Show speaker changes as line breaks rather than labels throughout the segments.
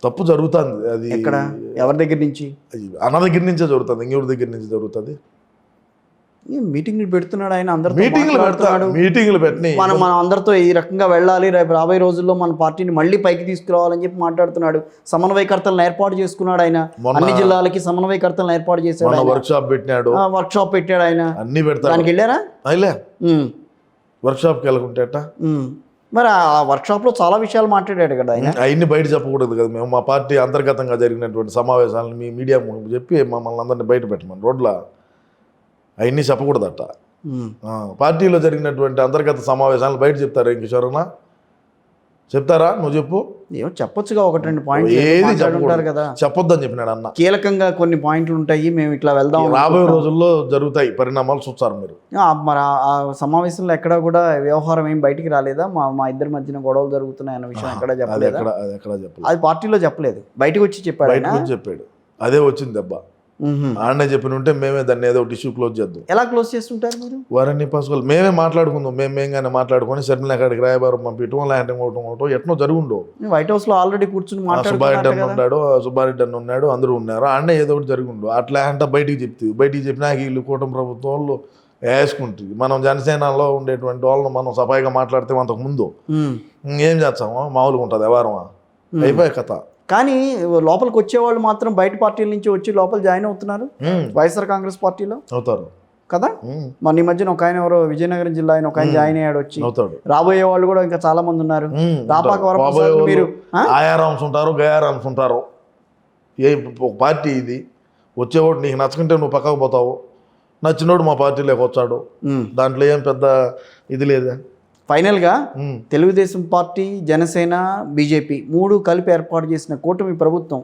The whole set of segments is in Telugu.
తప్పు జరుగుతుంది. అది
ఎక్కడ, ఎవరి దగ్గర నుంచి?
అన్న దగ్గర నుంచే జరుగుతుంది, ఇంకెవరి దగ్గర నుంచి జరుగుతుంది?
మీటింగ్లు పెడుతున్నాడు ఆయన, అందరితో
మీటింగ్లు
మాట్లాడుతున్నాడు.
మీటింగ్లు పెట్టిన
మనం అందరితో ఈ రకంగా వెళ్ళాలి, రేపు రాబోయే రోజుల్లో మన పార్టీని మళ్ళీ పైకి తీసుకురావాలని చెప్పి మాట్లాడుతున్నాడు. సమన్వయకర్తలను ఏర్పాటు చేసుకున్నాడు ఆయన, అన్ని జిల్లాలకి సమన్వయకర్తలను ఏర్పాటు చేశాడు.
వర్క్ షాప్ పెట్టినాడు,
వర్క్ షాప్ పెట్టాడు ఆయన.
అన్ని పెడతాడు.
దానికి వెళ్ళారా?
వర్క్ షాప్కి వెళ్ళకుంటేట
మరి ఆ వర్క్ షాప్ లో చాలా విషయాలు మాట్లాడాడు కదా ఆయన.
అవన్నీ బయట చెప్పకూడదు కదా, మేము మా పార్టీ అంతర్గతంగా జరిగినటువంటి సమావేశాలను మీ మీడియా చెప్పి మమ్మల్ని అందరినీ బయట పెట్టమని రోడ్ల అవన్నీ చెప్పకూడదట. పార్టీలో జరిగినటువంటి అంతర్గత సమావేశాలను బయట చెప్తారా కిషోరన్న? చెప్తారా? నువ్వు చెప్పు.
ఏమో చెప్పొచ్చుగా, ఒకటి రెండు పాయింట్లు
ఏది
ఉంటారు కదా.
చెప్పొద్దని చెప్పినాడు అన్న.
కీలకంగా కొన్ని పాయింట్లు ఉంటాయి, మేము ఇట్లా వెళ్దాం,
రాబోయే రోజుల్లో జరుగుతాయి పరిణామాలు చూస్తారు మీరు.
మరి ఆ సమావేశంలో ఎక్కడా కూడా వ్యవహారం ఏం బయటికి రాలేదా? మా ఇద్దరి మధ్యన గొడవలు జరుగుతున్నాయి అన్న విషయం ఎక్కడ చెప్పలేదు. అది పార్టీలో చెప్పలేదు, బయటకు వచ్చి చెప్పాడు.
అదే వచ్చింది దెబ్బ. ఆడనే చెప్పిన ఉంటే మేమే దాన్ని ఏదో ఇష్యూ క్లోజ్ చేద్దాం.
ఎలా క్లోజ్ చేస్తుంటారు మీరు?
వారన్నీ పసుకోవాలి, మేమే మాట్లాడుకుందాం, మేమేగానే మాట్లాడుకొని సరిన అక్కడికి రాయబారం పంపించడం, లాంటి ఒకటం ఎట్నో జరుగుండో.
వైట్ హౌస్ లో ఆల్రెడీ కూర్చుని
సుబ్బారెడ్డి అన్న ఉన్నాడు, సుబ్బారెడ్డి అన్న ఉన్నాడు, అందరూ ఉన్నారు. ఆడనే ఏదో ఒకటి జరుగుండో. అట్లా అంటే బయటికి చెప్పినా వీళ్ళు కూటమి ప్రభుత్వం వాళ్ళు వేసుకుంటుంది. మనం జనసేనలో ఉండేటువంటి వాళ్ళని మనం సఫాయిగా మాట్లాడితే అంతకు ముందు ఏం చేస్తాము, మామూలుగా ఉంటుంది వ్యవహారమా, అయిపోయే కథ.
కానీ లోపలికి వచ్చేవాళ్ళు మాత్రం బయట పార్టీల నుంచి వచ్చి లోపల జాయిన్ అవుతున్నారు వైఎస్ఆర్ కాంగ్రెస్ పార్టీలో.
అవుతారు
కదా. మన ఈ మధ్యన ఒక ఆయన ఎవరో విజయనగరం జిల్లా ఆయన ఒక ఆయన జాయిన్ అయ్యాడు వచ్చి. రాబోయే వాళ్ళు కూడా ఇంకా చాలా మంది ఉన్నారు.
మీరు ఆయారామ్స్ ఉంటారు, గయారామ్స్ ఉంటారు. ఏ పార్టీ ఇది? వచ్చేవాడు నీకు నచ్చుకుంటే నువ్వు పక్కకు పోతావు, నచ్చినోడు మా పార్టీలోకి వచ్చాడు, దాంట్లో ఏం పెద్ద ఇది లేదా.
ఫైనల్గా తెలుగుదేశం పార్టీ, జనసేన, బీజేపీ మూడు కలిపి ఏర్పాటు చేసిన కూటమి ప్రభుత్వం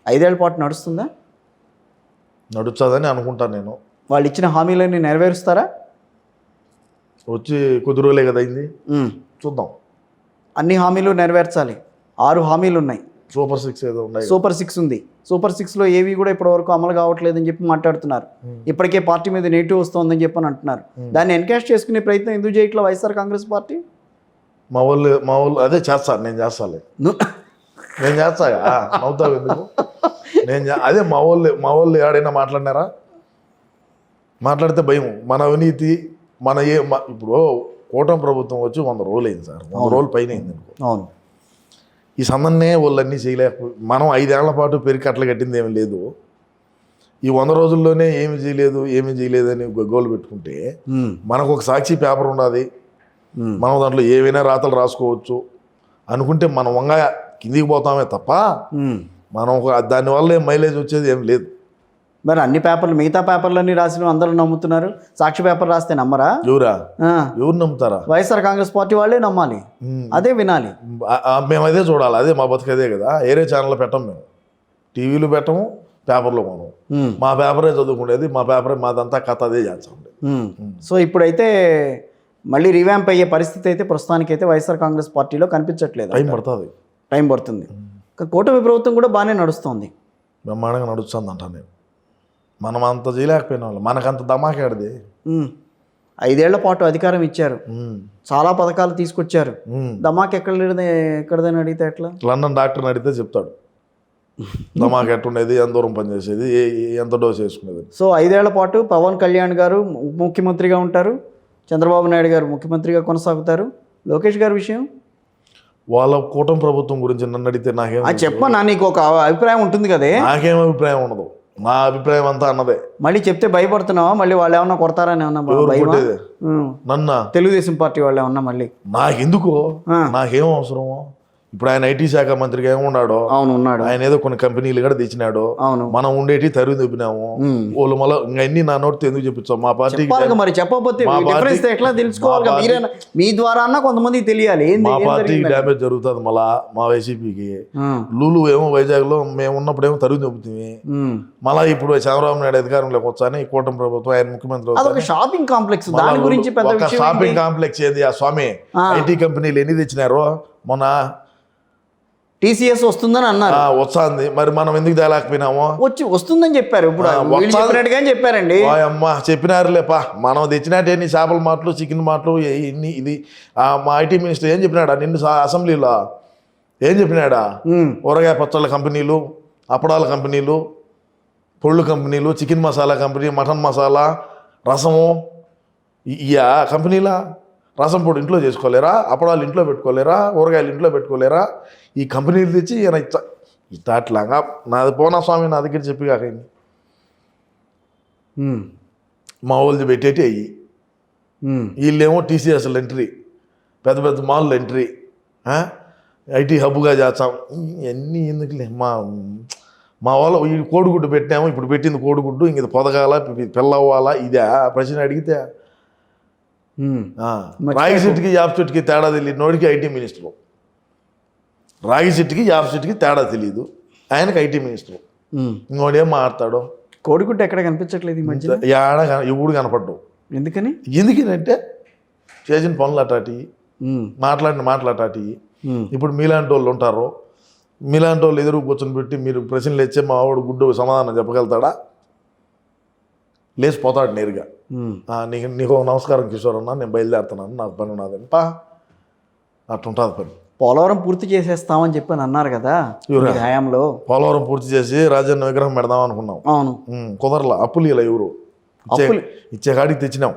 5 ఏళ్ల పాటు నడుస్తుందా?
నడుస్తుందని అనుకుంటాను నేను.
వాళ్ళు ఇచ్చిన హామీలన్నీ నెరవేరుస్తారా?
వచ్చి కొద్ది రోజులే కదా అయింది, చూద్దాం.
అన్ని హామీలు నెరవేర్చాలి. 6 హామీలు ఉన్నాయి.
సూపర్ 6 ఏదో ఉన్నాయి.
సూపర్ 6 ఉంది. సూపర్ 6లో ఏవి కూడా ఇప్పటి వరకు అమలు కావట్లేదని చెప్పి మాట్లాడుతున్నారు. ఇప్పటికే పార్టీ మీద నెగిటివ్ వస్తుందని చెప్పని అంటున్నారు. దాన్ని ఎన్కాష్ చేసుకునే ప్రయత్నం ఎందుకు చేయట్లా వైఎస్ఆర్ కాంగ్రెస్ పార్టీ?
మా వాళ్ళు అదే చేస్తారు. నేను చేస్తాను అవుతావు ఎందుకు? అదే మా వాళ్ళు ఏడైనా మాట్లాడినారా? మాట్లాడితే భయం. మన అవినీతి ఇప్పుడు కూటమి ప్రభుత్వం వచ్చి 100 రోజులు అయింది సార్, 100 రోజులు పైన అయింది అనుకో. అవును. ఈ సందన్నే వాళ్ళన్నీ చేయలేకపోయి మనం 5 ఏళ్ల పాటు పెరిగి కట్టలు కట్టింది ఏమీ లేదు. ఈ 100 రోజుల్లోనే ఏమి చేయలేదు అని గోలు పెట్టుకుంటే మనకు ఒక సాక్షి పేపర్ ఉన్నది, మనం దాంట్లో ఏవైనా రాతలు రాసుకోవచ్చు అనుకుంటే మనం వంగ కిందికి పోతామే తప్ప మనం దానివల్ల ఏం మైలేజ్ వచ్చేది ఏం లేదు.
మరి అన్ని పేపర్లు, మిగతా పేపర్లన్నీ రాసిన అందరూ నమ్ముతున్నారు. సాక్షి పేపర్ రాస్తే నమ్మరా?
ఎవరు నమ్ముతారా?
వైఎస్ఆర్ కాంగ్రెస్ పార్టీ వాళ్ళే నమ్మాలి, అదే వినాలి.
మేము అదే చూడాలి, అదే మా బతుకు అదే కదా. ఏరే ఛానల్లో పెట్టం, మేము టీవీలో పెట్టము, పేపర్లో మనం మా పేపరే చదువుకునేది, మా పేపరే మాదంతా కథ అదే చేస్తాం.
సో ఇప్పుడైతే మళ్ళీ రివ్యాంప్ అయ్యే పరిస్థితి అయితే ప్రస్తుతానికైతే వైఎస్ఆర్ కాంగ్రెస్ పార్టీలో కనిపించట్లేదు. టైం పడుతుంది. కూటమి ప్రభుత్వం కూడా బాగానే నడుస్తుంది,
బ్రహ్మాండంగా నడుస్తుంది అంటా. నేను మనం అంత చేయలేకపోయిన వాళ్ళు, మనకంత దమాకాడిది.
5 ఏళ్ల పాటు అధికారం ఇచ్చారు, చాలా పథకాలు తీసుకొచ్చారు. దమాక్ ఎక్కడదని అడిగితే ఎట్లా?
లండన్ డాక్టర్ని అడిగితే చెప్తాడు దమాక్ ఎట్టుండేది, ఎంత దూరం పనిచేసేది, ఎంత డోస్ వేసుకునేది.
సో 5 ఏళ్ల పాటు పవన్ కళ్యాణ్ గారు ముఖ్యమంత్రిగా ఉంటారు, చంద్రబాబు నాయుడు గారు ముఖ్యమంత్రిగా కొనసాగుతారు. లోకేష్ గారి విషయం,
వాళ్ళ కూటమి ప్రభుత్వం గురించి నన్ను అడిగితే నాకేం
చెప్పనా? నీకు ఒక అభిప్రాయం ఉంటుంది కదే.
నాకేం అభిప్రాయం ఉండదు, నా అభిప్రాయం అంతా అన్నదే.
మళ్ళీ చెప్తే భయపడుతున్నావా? మళ్ళీ వాళ్ళు ఏమన్నా కొడతారని ఏమన్నా?
నన్న
తెలుగుదేశం పార్టీ వాళ్ళు ఏమన్నా మళ్ళీ?
నాకెందుకు, నాకేం అవసరము? ఇప్పుడు ఆయన ఐటీ శాఖ మంత్రిగా ఏమున్నాడో,
అవును ఉన్నాడు.
ఆయన ఏదో కొన్ని కంపెనీలు కూడా తెచ్చినాడు,
అవును.
మనం ఉండేటి తరువు తెప్పినాము. వాళ్ళు మళ్ళీ ఇంకా అన్ని నా నోటితో ఎందుకు చెప్పించాం? మా పార్టీకి
మరి చెప్పకపోతే ఎట్లా తెలుసుకోవాలి? మీ ద్వారా అన్నా కొంతమంది తెలియాలి.
మా పార్టీకి డ్యామేజ్ జరుగుతుంది మళ్ళా, మా వైసీపీకి. లూలు ఏమో వైజాగ్ లో మేము ఉన్నప్పుడు ఏమో తరువు తెప్పుతుంది, మళ్ళా ఇప్పుడు చంద్రబాబు నాయుడు అధికారంలోకి వచ్చాని కూటమి ప్రభుత్వం ఆయన ముఖ్యమంత్రి.
షాపింగ్ కాంప్లెక్స్, దాని గురించి
షాపింగ్ కాంప్లెక్స్ ఏది ఆ స్వామి? ఐటీ కంపెనీలు ఎన్ని తెచ్చినారో మొన్న
టీసీఎస్ వస్తుందని అన్నారు,
వస్తుంది. మరి మనం ఎందుకు తేలేకపోయినాము?
వస్తుందని చెప్పారు. ఇప్పుడు చెప్పారండి.
అమ్మా చెప్పినారులేపా, మనం తెచ్చినట్టు ఎన్ని చేపల మాటలు, చికెన్ మాటలు, ఇన్ని ఇది మా ఐటీ మినిస్టర్ ఏం చెప్పినాడు నిన్ను అసెంబ్లీలో? ఏం చెప్పినాడా? ఊరగాయ పచ్చళ్ళ కంపెనీలు, అప్పడాల కంపెనీలు, పొళ్ళు కంపెనీలు, chicken masala company, mutton masala, రసము, ఇయా కంపెనీలా? రసం పొడి ఇంట్లో చేసుకోలేరా? అప్పడాలు ఇంట్లో పెట్టుకోలేరా? ఊరగాయలు ఇంట్లో పెట్టుకోలేరా? ఈ కంపెనీలు తెచ్చి ఈయన ఇట్లాగా నాది పోనా స్వామి నా దగ్గర చెప్పి కాక మా వాళ్ళది పెట్టేటి అయ్యి వీళ్ళేమో టీసీఎస్లు ఎంట్రీ, పెద్ద పెద్ద మాల్లో ఎంట్రీ, ఐటీ హబ్గా చేస్తాం. ఇవన్నీ ఎందుకులే. మా వాళ్ళు ఈ కోడిగుడ్డు పెట్టాము, ఇప్పుడు పెట్టింది కోడిగుడ్డు, ఇంక ఇది పొదగాల పిల్లవ్వాలా, ఇదే ప్రశ్న అడిగితే రాగి చెట్టుకి యాప్ చెట్టుకి తేడా తెలియదు నోడికి ఐటీ మినిస్టరు. రాగి చెట్టుకి యాప్ చెట్టుకి తేడా తెలియదు, ఆయనకి ఐటీ మినిస్టరు. ఇంకోడేం మాట్లాడతాడు?
కోడిగుడ్డు ఎక్కడ కనిపించట్లేదు ఈ మధ్య,
ఎప్పుడు కనపడ్డావు.
ఎందుకని?
ఎందుకనంటే చేసిన పనులు అటాటి, మాట్లాడిన మాటలు అటాటి. ఇప్పుడు మీలాంటి వాళ్ళు ఉంటారు, మీలాంటి వాళ్ళు ఎదురు కూర్చొని పెట్టి మీరు ప్రశ్నలు ఇచ్చే మా వాడు గుడ్డు సమాధానం చెప్పగలుగుతాడా? లేచిపోతాడు నేరుగా. నీకు నమస్కారం కిషోర్ అన్న, నేను బయలుదేరుతున్నాను, నాకు పని ఉన్నదని అట్టుంటుంది పని.
పోలవరం పూర్తి చేసేస్తామని చెప్పని అన్నారు కదా హయాంలో.
పోలవరం పూర్తి చేసి రాజన్న విగ్రహం పెడదాం అనుకున్నాం.
అవును,
కుదరలా. అప్పులు ఇలా ఎవరు ఇచ్చే కాడికి తెచ్చినాం.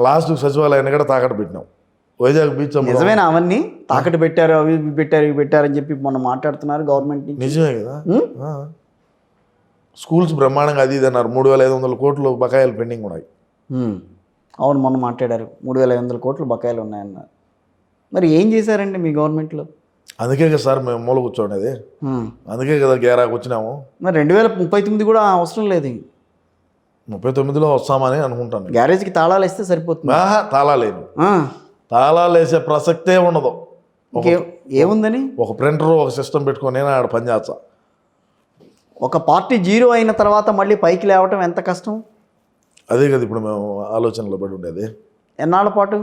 లాస్ట్ సచివాలయాన్ని కూడా తాకట్టు పెట్టినాం. వైజాగ్ బీచ్
నిజమేనా? అవన్నీ తాకట్టు పెట్టారు, అవి పెట్టారు, ఇవి పెట్టారని చెప్పి మొన్న మాట్లాడుతున్నారు గవర్నమెంట్.
నిజమే కదా. స్కూల్స్ బ్రహ్మాండంగా అది ఇది అన్నారు. 3,500 కోట్లు బకాయిలు పెండింగ్ ఉన్నాయి.
అవును, మొన్న మాట్లాడారు 3,500 కోట్లు బకాయిలు ఉన్నాయన్నారు. మరి ఏం చేశారండి మీ గవర్నమెంట్లో?
అందుకే కదా సార్ మేము మూల కూర్చోండి, అందుకే కదా గేరాకు వచ్చినాము.
మరి 2039 కూడా అవసరం లేదు,
39లో వస్తామని అనుకుంటాను.
గ్యారేజ్కి తాళాలు వేస్తే సరిపోతుంది.
తాళాలేను, తాళాలు వేసే ప్రసక్తే ఉండదు.
ఏముందని?
ఒక ప్రింటర్, ఒక సిస్టమ్ పెట్టుకొని ఆడ పనిచేస్తా.
ఒక పార్టీ జీరో అయిన తర్వాత మళ్ళీ పైకి లేవటం ఎంత కష్టం?
అదే కదా ఇప్పుడు మేము ఆలోచనలో పడి ఉండేది.
ఎన్నాళ్ళ పాటు?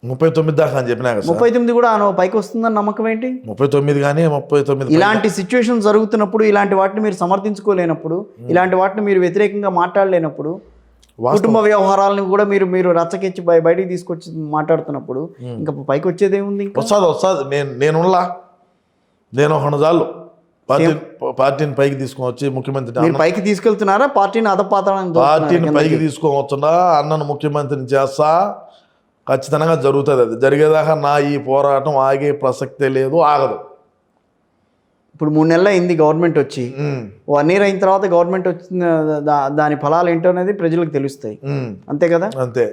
39 దాకా అని చెప్పినా కదా.
39 కూడా పైకి వస్తుందని నమ్మకం ఏంటి?
39 కానీ 39.
ఇలాంటి సిచ్యువేషన్ జరుగుతున్నప్పుడు, ఇలాంటి వాటిని మీరు సమర్థించుకోలేనప్పుడు, ఇలాంటి వాటిని మీరు వ్యతిరేకంగా మాట్లాడలేనప్పుడు, కుటుంబ వ్యవహారాలను కూడా మీరు రచ్చకెచ్చి బయటికి తీసుకొచ్చి మాట్లాడుతున్నప్పుడు ఇంకా పైకి వచ్చేది ఏముంది?
వస్తుంది. నేను ఒక చాలు పార్టీని పైకి తీసుకొని వచ్చి ముఖ్యమంత్రి
పైకి తీసుకెళ్తున్నారా? పార్టీని
పార్టీని పైకి తీసుకొని వచ్చున్నా, అన్నను ముఖ్యమంత్రిని చేస్తా. ఖచ్చితంగా జరుగుతుంది. అది జరిగేదాకా నా ఈ పోరాటం ఆగే ప్రసక్తే లేదు, ఆగదు.
ఇప్పుడు 3 నెలలు అయింది గవర్నమెంట్ వచ్చి. 1 year అయిన తర్వాత గవర్నమెంట్ వచ్చిన దాని ఫలాలు ఏంటో అనేది ప్రజలకు తెలుస్తాయి, అంతే కదా?
అంతే.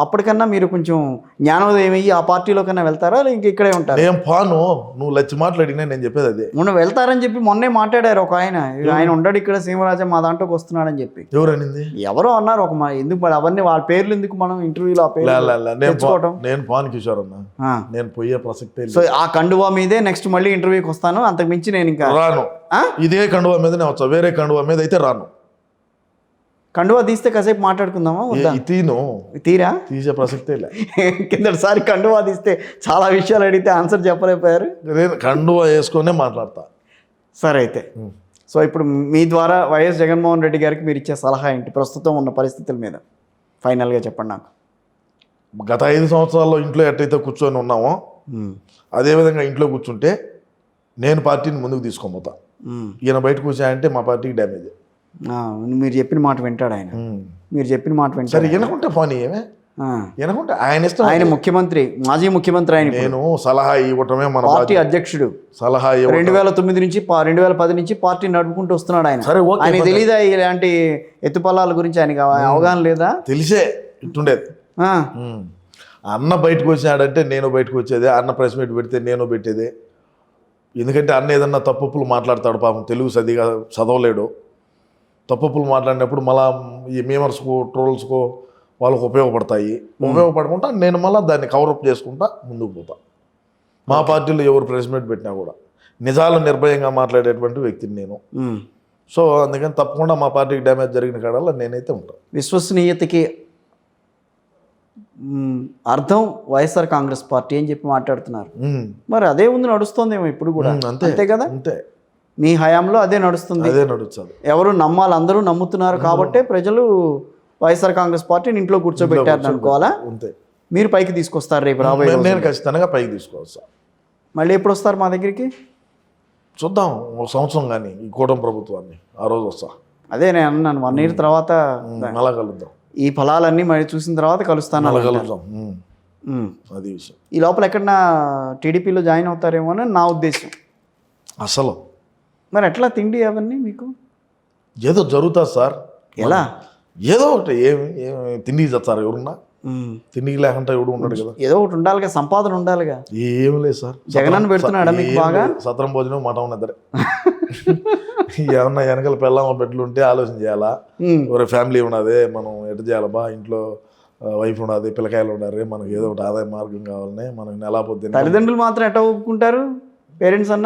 అప్పటికన్నా మీరు కొంచెం జ్ఞానోదయం అయ్యి ఆ పార్టీలో కన్నా వెళ్తారా, ఇంక ఇక్కడే ఉంటారు?
నేను పాను, నువ్వు లచ్చి మాట్లాడినా నేను చెప్పేది అదే.
మొన్న వెళ్తారని చెప్పి మొన్నే మాట్లాడారు ఒక ఆయన ఉండడు ఇక్కడ, సీమరాజా మా దాంట్లోకి వస్తున్నాడని చెప్పి.
ఎవరనింది?
ఎవరో అన్నారు. ఎందుకు మరి అవన్నీ వాళ్ళ పేర్లు ఎందుకు మనం ఇంటర్వ్యూలో తెచ్చుకోవటం?
నేను పాన్ కిషోర్ అన్నా, నేను పోయే ప్రసక్తే.
సో ఆ కండువా మీదే నెక్స్ట్ మళ్ళీ ఇంటర్వ్యూకి వస్తాను, అంతకు మించి నేను ఇంకా
రాను. ఇదే కండువా మీద నేను వచ్చా, వేరే కండువా మీద అయితే రాను.
కండువా తీస్తే కాసేపు మాట్లాడుకుందామా? తీరా
తీసే ప్రసక్తే లే.
కిందటిసారి కండువా తీస్తే చాలా విషయాలు అడిగితే ఆన్సర్ చెప్పలేకపోయారు.
కండువా వేసుకొనే మాట్లాడతా.
సరే అయితే, సో ఇప్పుడు మీ ద్వారా వైఎస్ జగన్మోహన్ రెడ్డి గారికి మీరు ఇచ్చే సలహా ఏంటి ప్రస్తుతం ఉన్న పరిస్థితుల మీద? ఫైనల్గా చెప్పండి నాకు.
గత 5 సంవత్సరాల్లో ఇంట్లో ఎట్టయితే కూర్చొని ఉన్నామో అదేవిధంగా ఇంట్లో కూర్చుంటే నేను పార్టీని ముందుకు తీసుకొని పోతా. ఈయన బయటకు వచ్చాయంటే మా పార్టీకి డ్యామేజ్.
మీరు చెప్పిన మాట వింటాడు ఆయన, మీరు చెప్పిన మాట వింటాడు.
సరే వినకుంటే ఫోన్ ఏమే వినకుంటే ఆయన ఇష్టం.
ఆయన ముఖ్యమంత్రి, మాజీ ముఖ్యమంత్రి. ఆయన
నేను సలహా ఇవ్వటమే మన
పార్టీ అధ్యక్షుడు.
సలహా
2009 నుంచి 2010 నుంచి పార్టీ నడుపుకుంటూ వస్తున్నాడు ఆయన.
సరే,
ఆయన తెలీదా ఇలాంటి ఎత్తుపల్లాల గురించి? ఆయనకి అవగాహన లేదా?
తెలిసే ఇట్టుండేది. అన్న బయటకు వచ్చినాడంటే నేను బయటకు వచ్చేదే, అన్న ప్రెస్ మీట్ పెడితే నేను పెట్టేదే. ఎందుకంటే అన్న ఏదన్నా తప్పులు మాట్లాడతాడు, పాపం తెలుగు సరిగా చదవలేడు. తప్పులు మాట్లాడినప్పుడు మళ్ళా ఈ మీమర్స్కో ట్రోల్స్కో వాళ్ళకు ఉపయోగపడతాయి. ఉపయోగపడకుండా నేను మళ్ళీ దాన్ని కవరప్ చేసుకుంటా ముందుకు పోతా. మా పార్టీలో ఎవరు ప్రెస్ మీట్ పెట్టినా కూడా నిజాలు నిర్భయంగా మాట్లాడేటువంటి వ్యక్తిని నేను. సో అందుకని తప్పకుండా మా పార్టీకి డ్యామేజ్ జరిగిన కాడల్లా నేనైతే ఉంటాను.
విశ్వసనీయతకి అర్థం వైఎస్ఆర్ కాంగ్రెస్ పార్టీ అని చెప్పి మాట్లాడుతున్నారు. మరి అదే ఉంది, నడుస్తుందేమో ఇప్పుడు కూడా, అంతే కదా?
అంతే,
మీ హయాంలో అదే నడుస్తుంది.
అదే నడుస్తుంది.
ఎవరు నమ్మాలి? అందరూ నమ్ముతున్నారు కాబట్టే ప్రజలు వైఎస్ఆర్ కాంగ్రెస్ పార్టీని ఇంట్లో కూర్చోబెట్టారు అనుకోవాలా?
అంతే.
మీరు పైకి తీసుకొస్తారు రేపు రాబోయే.
నేను ఖచ్చితంగా పైకి తీసుకొస్తా.
మళ్ళీ ఎప్పుడు వస్తారు మా దగ్గరికి?
చూద్దాం ఒక సంవత్సరం కానీ ఈ కూటమి ప్రభుత్వాన్ని ఆ రోజు వస్తా.
అదే నేను అన్నాను 1 year తర్వాత
అలా కలుద్దాం,
ఈ ఫలాలన్నీ మరి చూసిన తర్వాత కలుస్తాను
అలా
అన్నారు.
కలుద్దాం. అది విషయం.
ఈ లోపల ఎక్కడన్నా టీడీపీలో జాయిన్ అవుతారేమో అని నా ఉద్దేశం.
అసలు
మరి ఎట్లా తిండి అవన్నీ మీకు
ఏదో జరుగుతుంది సార్.
ఎలా?
ఏదో ఒకటి ఏమి తిండికి చేస్తారు ఎవరున్నా, తిండికి లేకుండా ఎవడు ఉన్నాడు కదా.
ఏదో ఒకటి ఉండాలిగా, సంపాదన ఉండాలిగా.
ఏం లేదు సార్.
జగనన్న పెడుతున్నాడా మీకు బాగా?
సత్రం భోజనం మఠం నిద్ర. ఏమన్నా వెనకాల పెళ్ళామ పెట్లు ఉంటే ఆలోచన చేయాలా, ఎవరి ఫ్యామిలీ ఉన్నదే మనం ఎటు చేయాలబ్బా, ఇంట్లో వైఫ్ ఉన్నది, పిల్లకాయలు ఉన్నారు, మనకి ఏదో ఒకటి ఆదాయ మార్గం కావాలని మనకి నెలా పొద్దున్న.
తల్లిదండ్రులు మాత్రం ఎట్లా ఒప్పుకుంటారు? పేరెంట్స్ అన్న